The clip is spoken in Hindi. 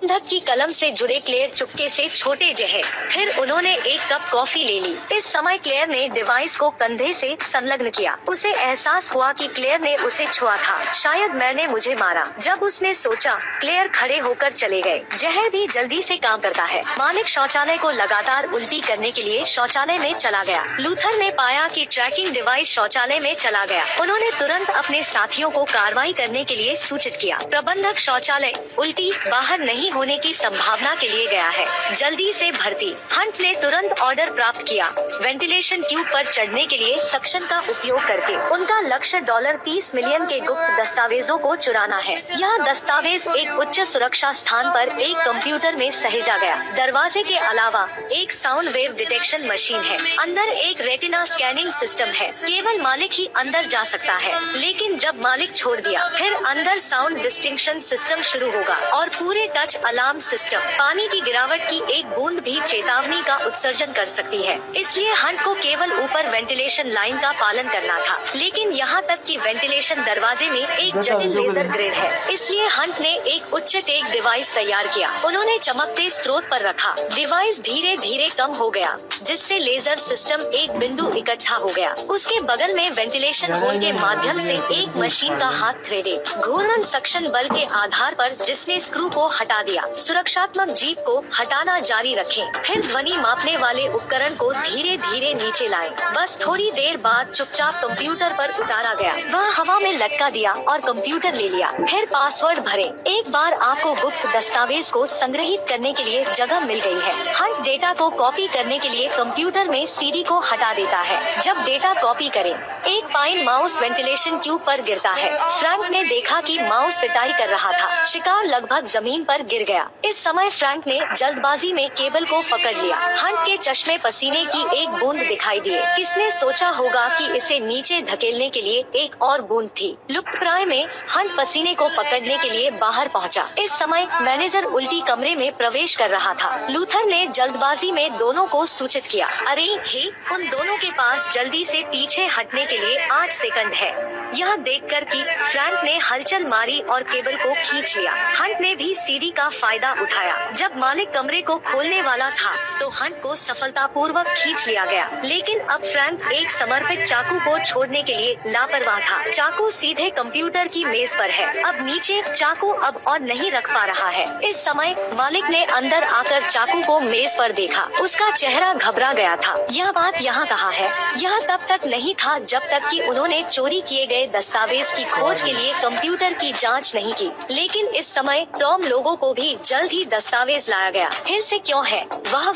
प्रबंधक की कलम से जुड़े क्लेयर चुपके से छोटे जहर। फिर उन्होंने एक कप कॉफी ले ली। इस समय क्लेयर ने डिवाइस को कंधे से संलग्न किया। उसे एहसास हुआ कि क्लेयर ने उसे छुआ था। शायद मैंने मुझे मारा। जब उसने सोचा, क्लेयर खड़े होकर चले गए। जहर भी जल्दी से काम करता है। मालिक शौचालय को लगातार उल्टी करने के लिए शौचालय में चला गया। लूथर ने पाया कि ट्रैकिंग डिवाइस शौचालय में चला गया। उन्होंने तुरंत अपने साथियों को कार्रवाई करने के लिए सूचित किया। प्रबंधक शौचालय उल्टी बाहर नहीं होने की संभावना के लिए गया है, जल्दी से भर्ती। हंट ने तुरंत ऑर्डर प्राप्त किया। वेंटिलेशन ट्यूब पर चढ़ने के लिए सक्शन का उपयोग करके उनका लक्ष्य $30 मिलियन के गुप्त दस्तावेजों को चुराना है। यह दस्तावेज एक उच्च सुरक्षा स्थान पर एक कंप्यूटर में सहेजा गया। दरवाजे के अलावा एक साउंड वेव डिटेक्शन मशीन है। अंदर एक रेटिना स्कैनिंग सिस्टम है। केवल मालिक ही अंदर जा सकता है, लेकिन जब मालिक छोड़ दिया, फिर अंदर साउंड डिस्टिंक्शन सिस्टम शुरू होगा और पूरे टच अलार्म सिस्टम। पानी की गिरावट की एक बूंद भी चेतावनी का उत्सर्जन कर सकती है। इसलिए हंट को केवल ऊपर वेंटिलेशन लाइन का पालन करना था, लेकिन यहाँ तक कि वेंटिलेशन दरवाजे में एक जटिल लेजर ग्रिड है। इसलिए हंट ने एक उच्च टेक डिवाइस तैयार किया। उन्होंने चमकते स्रोत पर रखा। डिवाइस धीरे धीरे कम हो गया, जिससे लेजर सिस्टम एक बिंदु इकट्ठा हो गया। उसके बगल में वेंटिलेशन होल के माध्यम से एक मशीन का हाथ थ्रेडे घूर्णन सक्शन बल के आधार पर, जिसने स्क्रू को हटा दिया। सुरक्षात्मक जीप को हटाना जारी रखें। फिर ध्वनि मापने वाले उपकरण को धीरे धीरे नीचे लाएं। बस थोड़ी देर बाद चुपचाप कंप्यूटर पर उतारा गया। वह हवा में लटका दिया और कंप्यूटर ले लिया। फिर पासवर्ड भरें। एक बार आपको गुप्त दस्तावेज को संग्रहित करने के लिए जगह मिल गई है, हंट डेटा को कॉपी करने के लिए कंप्यूटर में सीडी को हटा देता है। जब डेटा कॉपी करें, एक पाइन माउस वेंटिलेशन ट्यूब पर गिरता है। फ्रैंक ने देखा कि माउस पिटाई कर रहा था। शिकार लगभग जमीन पर गिर गया। इस समय फ्रैंक ने जल्दबाजी में केबल को पकड़ लिया। हंट के चश्मे पसीने की एक बूंद दिखाई दिए। किसने सोचा होगा कि इसे नीचे धकेलने के लिए एक और बूंद थी। लुप्तप्राय में हंट पसीने को पकड़ने के लिए बाहर पहुंचा। इस समय मैनेजर उल्टी कमरे में प्रवेश कर रहा था। लूथर ने जल्दबाजी में दोनों को सूचित किया, अरे हे, उन दोनों के पास जल्दी से पीछे हटने के लिए 8 सेकंड है। यह देखकर कि फ्रैंक ने हलचल मारी और केबल को खींच लिया। हंट ने भी सीडी का फायदा उठाया। जब मालिक कमरे को खोलने वाला था, तो हंट को सफलतापूर्वक खींच लिया गया। लेकिन अब फ्रैंक एक समर्पित चाकू को छोड़ने के लिए लापरवाह था। चाकू सीधे कंप्यूटर की मेज पर है। अब नीचे चाकू अब और नहीं रख पा रहा है। इस समय मालिक ने अंदर आकर चाकू को मेज पर देखा। उसका चेहरा घबरा गया था। यह बात यहाँ कहा है। यह तब तक नहीं था जब तक कि उन्होंने चोरी किए गए दस्तावेज की खोज के लिए कंप्यूटर की जांच नहीं की। लेकिन इस समय टॉम लोगों को भी जल्द ही दस्तावेज लाया गया। फिर से क्यों है वह